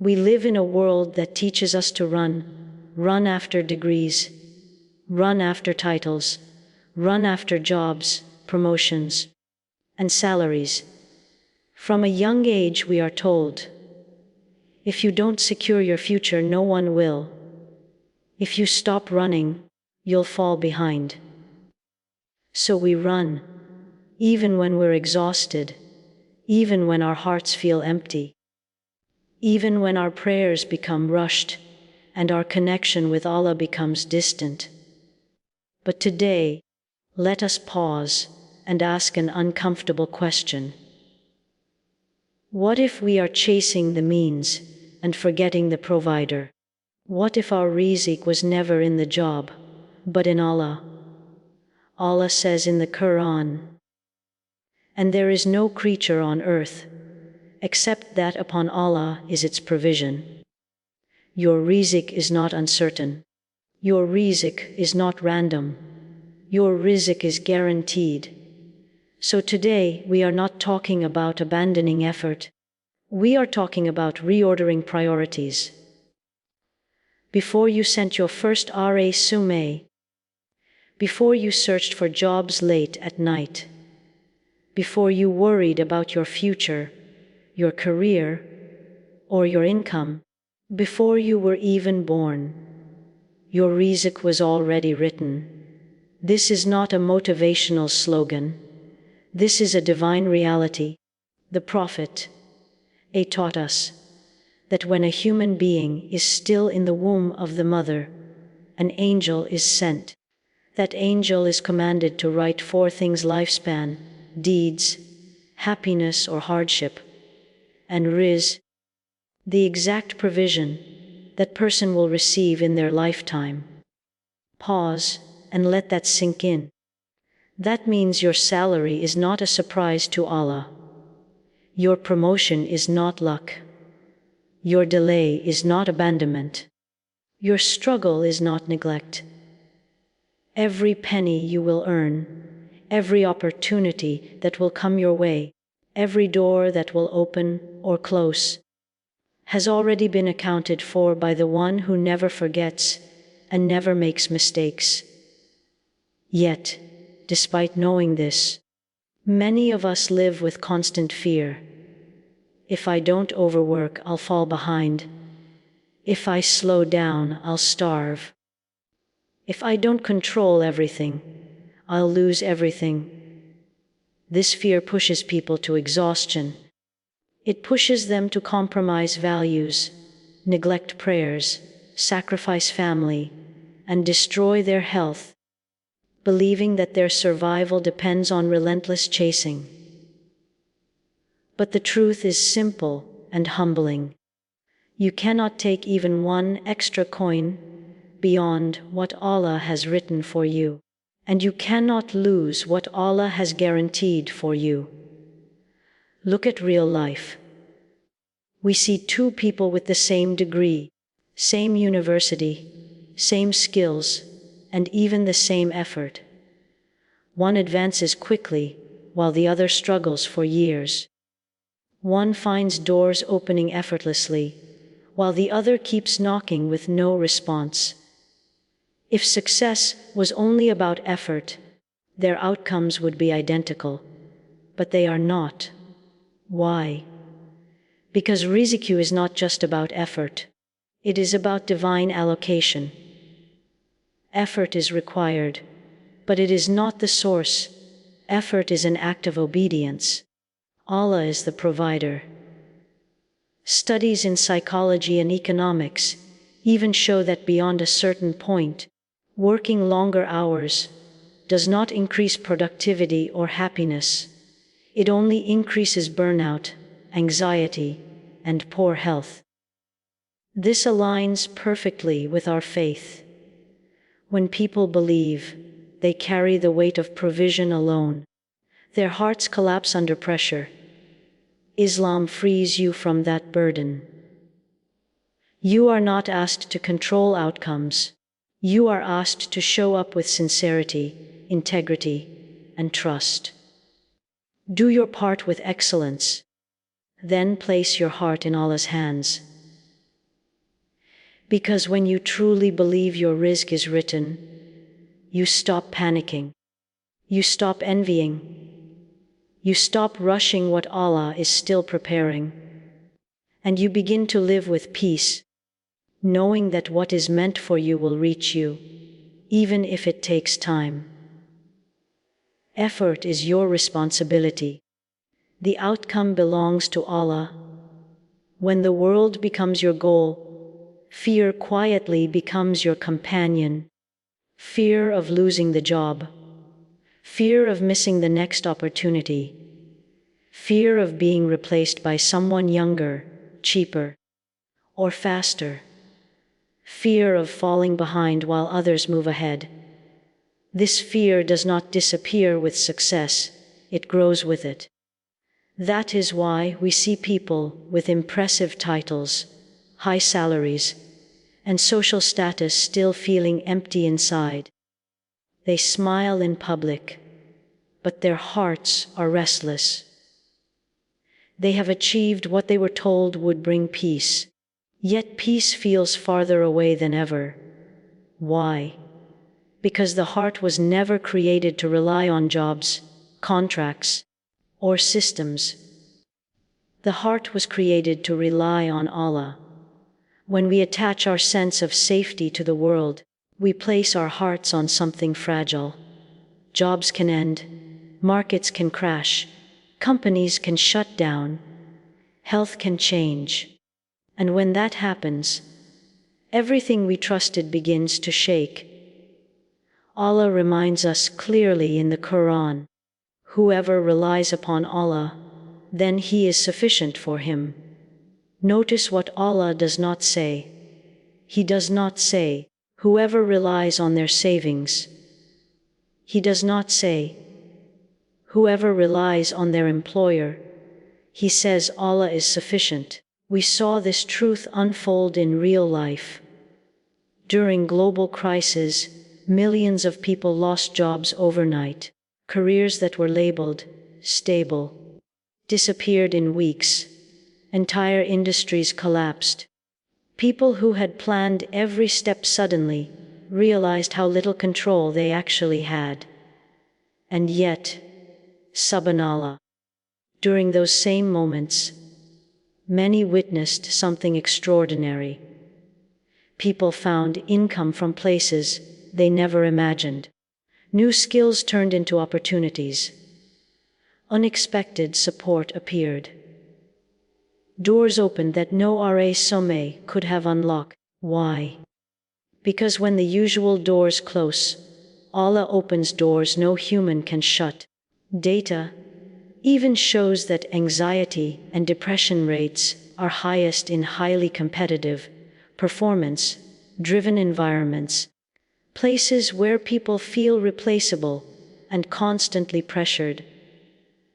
We live in a world that teaches us to run after degrees, run after titles, run after jobs, promotions, and salaries. From a young age we are told, if you don't secure your future, no one will. If you stop running, you'll fall behind. So we run, even when we're exhausted, even when our hearts feel empty, even when our prayers become rushed and our connection with Allah becomes distant. But today, let us pause and ask an uncomfortable question. What if we are chasing the means and forgetting the provider? What if our rizq was never in the job, but in Allah? Allah says in the Qur'an, "And there is no creature on earth, except that upon Allah is its provision." Your rizq is not uncertain. Your rizq is not random. Your rizq is guaranteed. So today, we are not talking about abandoning effort. We are talking about reordering priorities. Before you sent your first resume, before you searched for jobs late at night, before you worried about your future, your career, or your income, before you were even born, your rizq was already written. This is not a motivational slogan. This is a divine reality. The Prophet taught us that when a human being is still in the womb of the mother, an angel is sent. That angel is commanded to write 4 things: lifespan, deeds, happiness or hardship, and rizq, the exact provision that person will receive in their lifetime. Pause and let that sink in. That means your salary is not a surprise to Allah. Your promotion is not luck. Your delay is not abandonment. Your struggle is not neglect. Every penny you will earn, every opportunity that will come your way, every door that will open or close, has already been accounted for by the one who never forgets and never makes mistakes. Yet, despite knowing this, many of us live with constant fear. If I don't overwork, I'll fall behind. If I slow down, I'll starve. If I don't control everything, I'll lose everything. This fear pushes people to exhaustion. It pushes them to compromise values, neglect prayers, sacrifice family, and destroy their health, believing that their survival depends on relentless chasing. But the truth is simple and humbling. You cannot take even one extra coin beyond what Allah has written for you, and you cannot lose what Allah has guaranteed for you. Look at real life. We see 2 people with the same degree, same university, same skills, and even the same effort. One advances quickly, while the other struggles for years. One finds doors opening effortlessly, while the other keeps knocking with no response. If success was only about effort, their outcomes would be identical. But they are not. Why? Because rizq is not just about effort. It is about divine allocation. Effort is required, but it is not the source. Effort is an act of obedience. Allah is the provider. Studies in psychology and economics even show that beyond a certain point, working longer hours does not increase productivity or happiness. It only increases burnout, anxiety, and poor health. This aligns perfectly with our faith. When people believe they carry the weight of provision alone, their hearts collapse under pressure. Islam frees you from that burden. You are not asked to control outcomes. You are asked to show up with sincerity, integrity, and trust. Do your part with excellence. Then place your heart in Allah's hands. Because when you truly believe your rizq is written, you stop panicking. You stop envying. You stop rushing what Allah is still preparing. And you begin to live with peace, knowing that what is meant for you will reach you, even if it takes time. Effort is your responsibility. The outcome belongs to Allah. When the world becomes your goal, fear quietly becomes your companion. Fear of losing the job. Fear of missing the next opportunity. Fear of being replaced by someone younger, cheaper, or faster. Fear of falling behind while others move ahead. This fear does not disappear with success, it grows with it. That is why we see people with impressive titles, high salaries, and social status still feeling empty inside. They smile in public, but their hearts are restless. They have achieved what they were told would bring peace, yet peace feels farther away than ever. Why? Because the heart was never created to rely on jobs, contracts, or systems. The heart was created to rely on Allah. When we attach our sense of safety to the world, we place our hearts on something fragile. Jobs can end, markets can crash, companies can shut down, health can change. And when that happens, everything we trusted begins to shake. Allah reminds us clearly in the Qur'an, whoever relies upon Allah, then He is sufficient for him. Notice what Allah does not say. He does not say, whoever relies on their savings. He does not say, whoever relies on their employer. He says Allah is sufficient. We saw this truth unfold in real life. During global crisis, millions of people lost jobs overnight. Careers that were labeled stable disappeared in weeks. Entire industries collapsed. People who had planned every step suddenly realized how little control they actually had. And yet, subhanallah, during those same moments, many witnessed something extraordinary. People found income from places they never imagined. New skills turned into opportunities. Unexpected support appeared. Doors opened that no sommet could have unlocked. Why? Because when the usual doors close, Allah opens doors no human can shut. Data even shows that anxiety and depression rates are highest in highly competitive, performance-driven environments, places where people feel replaceable and constantly pressured.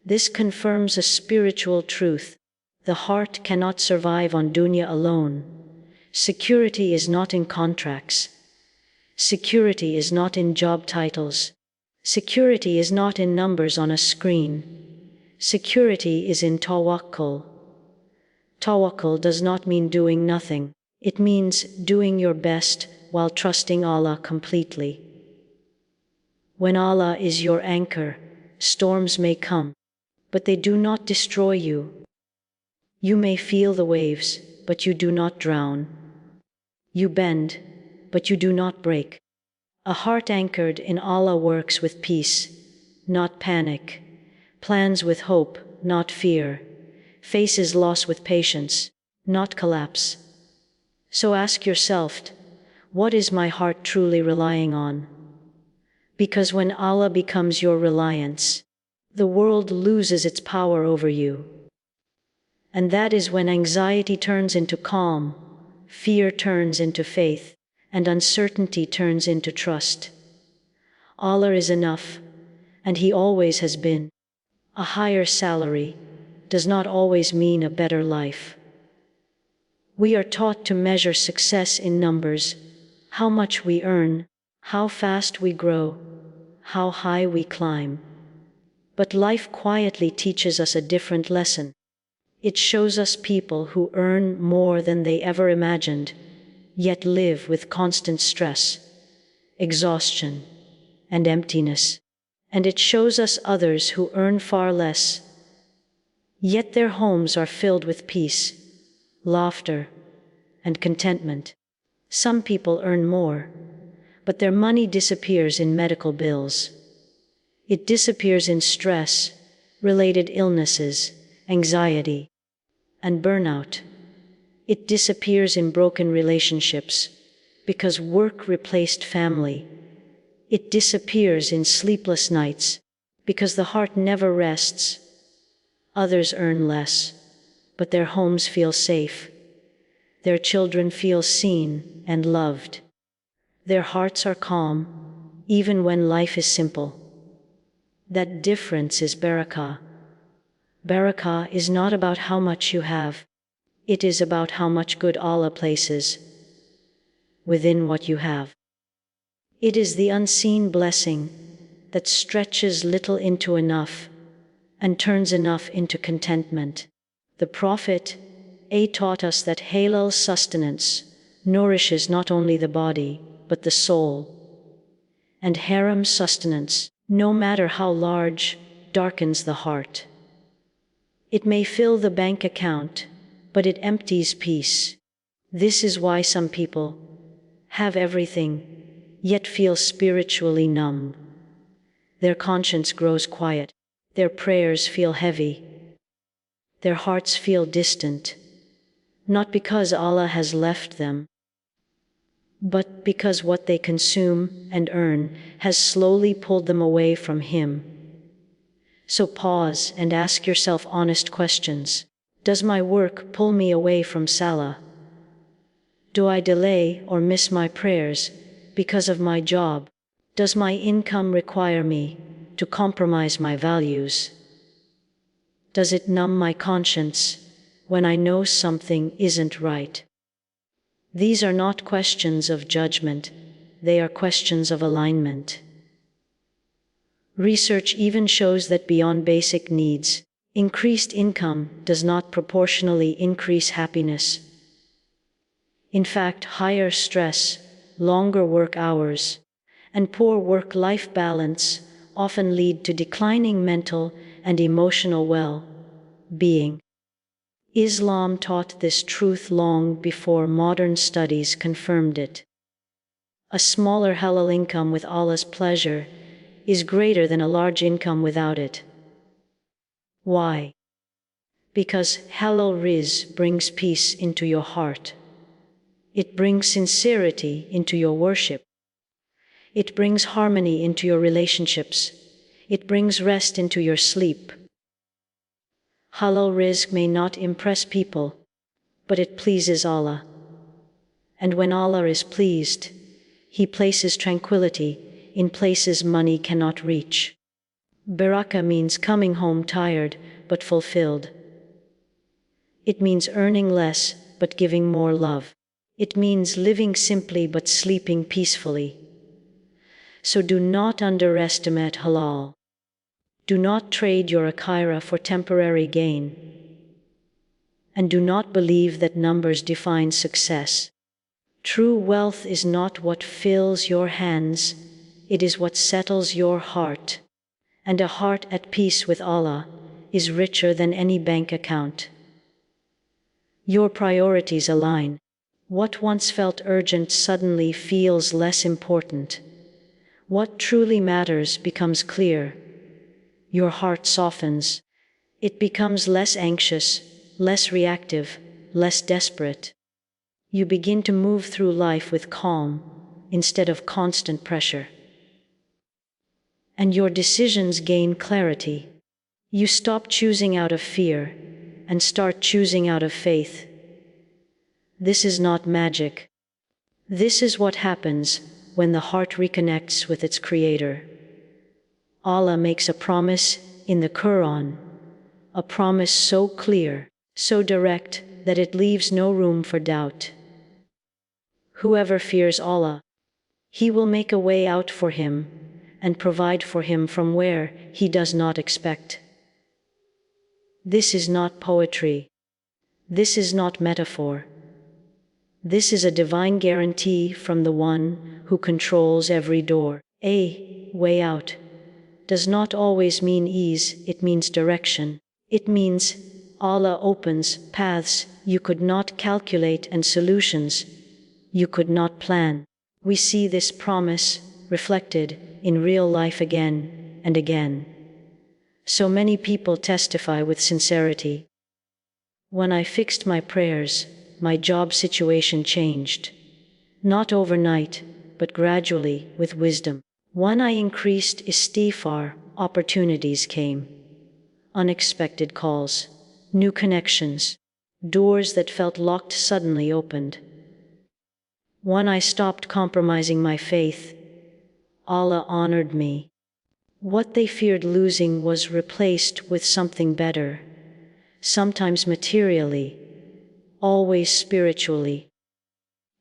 This confirms a spiritual truth. The heart cannot survive on dunya alone. Security is not in contracts. Security is not in job titles. Security is not in numbers on a screen. Security is in tawakkul. Tawakkul does not mean doing nothing. It means doing your best while trusting Allah completely. When Allah is your anchor, storms may come, but they do not destroy you. You may feel the waves, but you do not drown. You bend, but you do not break. A heart anchored in Allah works with peace, not panic, plans with hope, not fear, faces loss with patience, not collapse. So ask yourself, what is my heart truly relying on? Because when Allah becomes your reliance, the world loses its power over you. And that is when anxiety turns into calm, fear turns into faith, and uncertainty turns into trust. Allah is enough, and He always has been. A higher salary does not always mean a better life. We are taught to measure success in numbers, how much we earn, how fast we grow, how high we climb. But life quietly teaches us a different lesson. It shows us people who earn more than they ever imagined, yet live with constant stress, exhaustion, and emptiness. And it shows us others who earn far less, yet their homes are filled with peace, laughter, and contentment. Some people earn more, but their money disappears in medical bills. It disappears in stress, related illnesses, anxiety, and burnout. It disappears in broken relationships because work replaced family. It disappears in sleepless nights because the heart never rests. Others earn less, but their homes feel safe. Their children feel seen and loved. Their hearts are calm, even when life is simple. That difference is barakah. Barakah is not about how much you have. It is about how much good Allah places within what you have. It is the unseen blessing that stretches little into enough and turns enough into contentment. The Prophet taught us that halal sustenance nourishes not only the body, but the soul. And haram sustenance, no matter how large, darkens the heart. It may fill the bank account, but it empties peace. This is why some people have everything, yet feel spiritually numb. Their conscience grows quiet. Their prayers feel heavy. Their hearts feel distant, not because Allah has left them, but because what they consume and earn has slowly pulled them away from Him. So pause and ask yourself honest questions. Does my work pull me away from Salah? Do I delay or miss my prayers because of my job? Does my income require me to compromise my values? Does it numb my conscience when I know something isn't right? These are not questions of judgment, they are questions of alignment. Research even shows that beyond basic needs, increased income does not proportionally increase happiness. In fact, higher stress, longer work hours, and poor work-life balance often lead to declining mental and emotional well-being. Islam taught this truth long before modern studies confirmed it. A smaller halal income with Allah's pleasure is greater than a large income without it. Why? Because halal rizq brings peace into your heart. It brings sincerity into your worship. It brings harmony into your relationships. It brings rest into your sleep. Halal rizq may not impress people, but it pleases Allah. And when Allah is pleased, He places tranquility in places money cannot reach. Barakah means coming home tired but fulfilled. It means earning less but giving more love. It means living simply but sleeping peacefully. So do not underestimate halal. Do not trade your akhirah for temporary gain. And do not believe that numbers define success. True wealth is not what fills your hands, it is what settles your heart. And a heart at peace with Allah is richer than any bank account. Your priorities align. What once felt urgent suddenly feels less important. What truly matters becomes clear. Your heart softens. It becomes less anxious, less reactive, less desperate. You begin to move through life with calm instead of constant pressure. And your decisions gain clarity. You stop choosing out of fear and start choosing out of faith. This is not magic. This is what happens when the heart reconnects with its Creator. Allah makes a promise in the Qur'an, a promise so clear, so direct, that it leaves no room for doubt. Whoever fears Allah, He will make a way out for him and provide for him from where he does not expect. This is not poetry. This is not metaphor. This is a divine guarantee from the one who controls every door. A way out does not always mean ease, it means direction. It means Allah opens paths you could not calculate and solutions you could not plan. We see this promise reflected in real life again and again. So many people testify with sincerity. When I fixed my prayers, my job situation changed. Not overnight, but gradually, with wisdom. When I increased istighfar, opportunities came. Unexpected calls, new connections, doors that felt locked suddenly opened. When I stopped compromising my faith, Allah honored me. What they feared losing was replaced with something better, sometimes materially, always spiritually.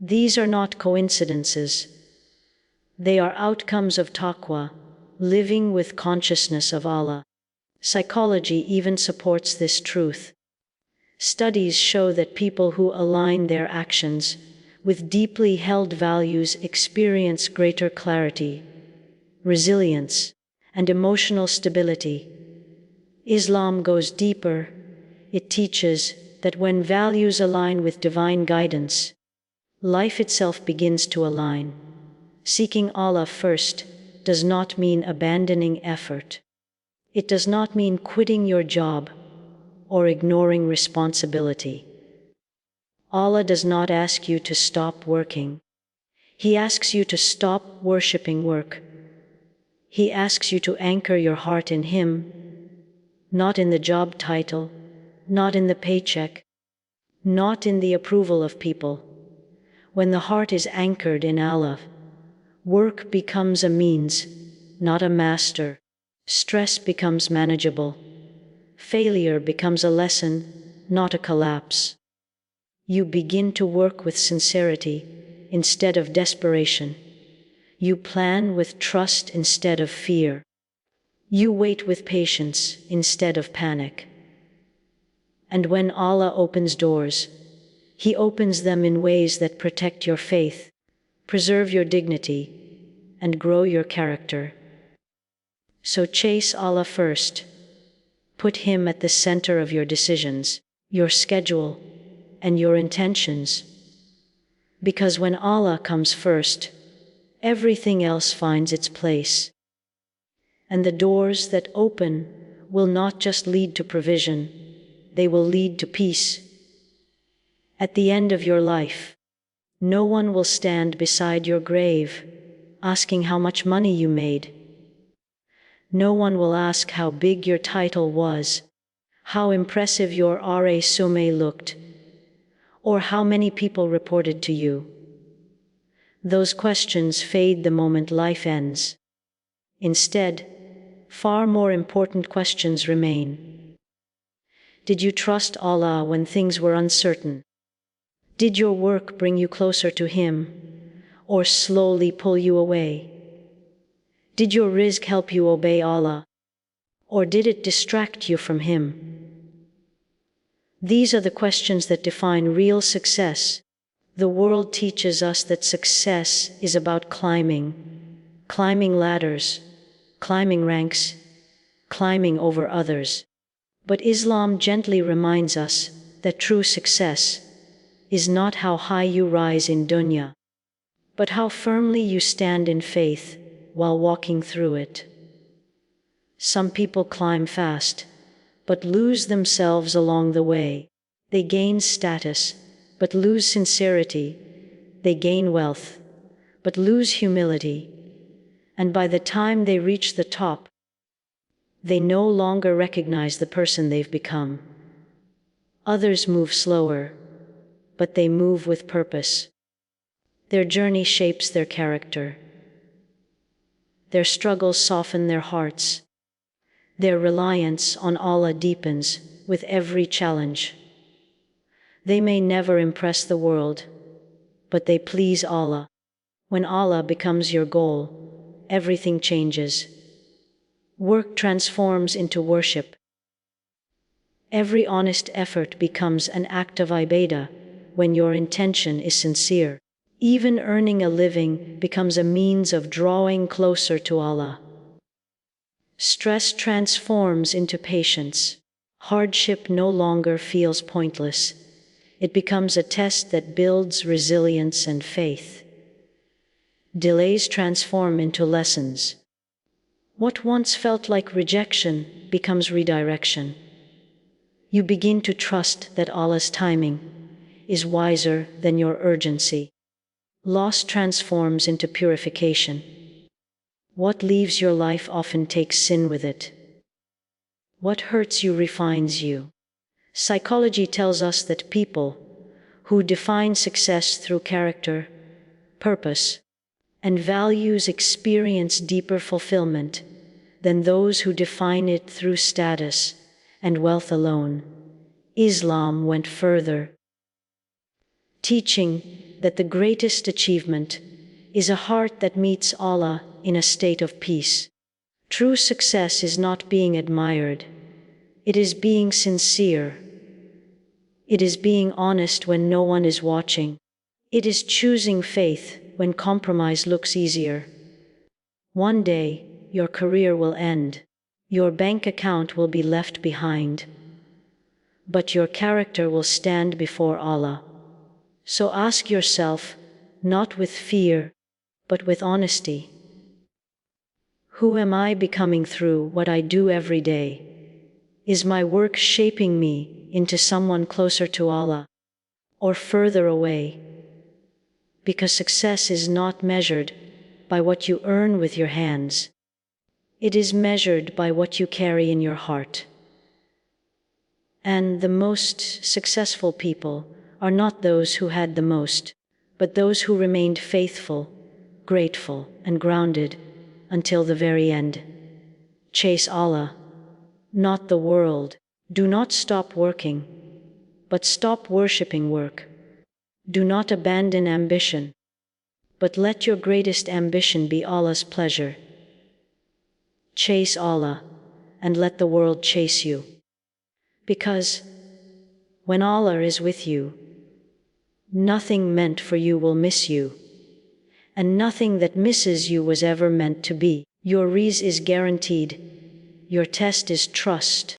These are not coincidences. They are outcomes of taqwa, living with consciousness of Allah. Psychology even supports this truth. Studies show that people who align their actions with deeply held values experience greater clarity, resilience, and emotional stability. Islam goes deeper. It teaches that when values align with divine guidance, life itself begins to align. Seeking Allah first does not mean abandoning effort. It does not mean quitting your job or ignoring responsibility. Allah does not ask you to stop working. He asks you to stop worshipping work. He asks you to anchor your heart in Him, not in the job title, not in the paycheck, not in the approval of people. When the heart is anchored in Allah, work becomes a means, not a master. Stress becomes manageable. Failure becomes a lesson, not a collapse. You begin to work with sincerity instead of desperation. You plan with trust instead of fear. You wait with patience instead of panic. And when Allah opens doors, He opens them in ways that protect your faith, preserve your dignity, and grow your character. So chase Allah first. Put Him at the center of your decisions, your schedule, and your intentions. Because when Allah comes first, everything else finds its place. And the doors that open will not just lead to provision, they will lead to peace. At the end of your life, no one will stand beside your grave asking how much money you made. No one will ask how big your title was, how impressive your resume looked, or how many people reported to you. Those questions fade the moment life ends. Instead, far more important questions remain. Did you trust Allah when things were uncertain? Did your work bring you closer to Him, or slowly pull you away? Did your rizq help you obey Allah, or did it distract you from Him? These are the questions that define real success. The world teaches us that success is about climbing ladders, climbing ranks, climbing over others. But Islam gently reminds us that true success is not how high you rise in dunya, but how firmly you stand in faith while walking through it. Some people climb fast, but lose themselves along the way. They gain status, but lose sincerity. They gain wealth, but lose humility. And by the time they reach the top, they no longer recognize the person they've become. Others move slower, but they move with purpose. Their journey shapes their character. Their struggles soften their hearts. Their reliance on Allah deepens with every challenge. They may never impress the world, but they please Allah. When Allah becomes your goal, everything changes. Work transforms into worship. Every honest effort becomes an act of ibadah, when your intention is sincere. Even earning a living becomes a means of drawing closer to Allah. Stress transforms into patience. Hardship no longer feels pointless. It becomes a test that builds resilience and faith. Delays transform into lessons. What once felt like rejection becomes redirection. You begin to trust that Allah's timing is wiser than your urgency. Loss transforms into purification. What leaves your life often takes sin with it. What hurts you refines you. Psychology tells us that people who define success through character, purpose, and values experience deeper fulfillment than those who define it through status and wealth alone. Islam went further, teaching that the greatest achievement is a heart that meets Allah in a state of peace. True success is not being admired. It is being sincere. It is being honest when no one is watching. It is choosing faith when compromise looks easier. One day, your career will end. Your bank account will be left behind. But your character will stand before Allah. So ask yourself, not with fear, but with honesty, who am I becoming through what I do every day? Is my work shaping me into someone closer to Allah, or further away? Because success is not measured by what you earn with your hands. It is measured by what you carry in your heart. And the most successful people are not those who had the most, but those who remained faithful, grateful, and grounded until the very end. Chase Allah, not the world. Do not stop working, but stop worshipping work. Do not abandon ambition, but let your greatest ambition be Allah's pleasure. Chase Allah, and let the world chase you. Because when Allah is with you, nothing meant for you will miss you, and nothing that misses you was ever meant to be. Your rizq is guaranteed. Your test is trust.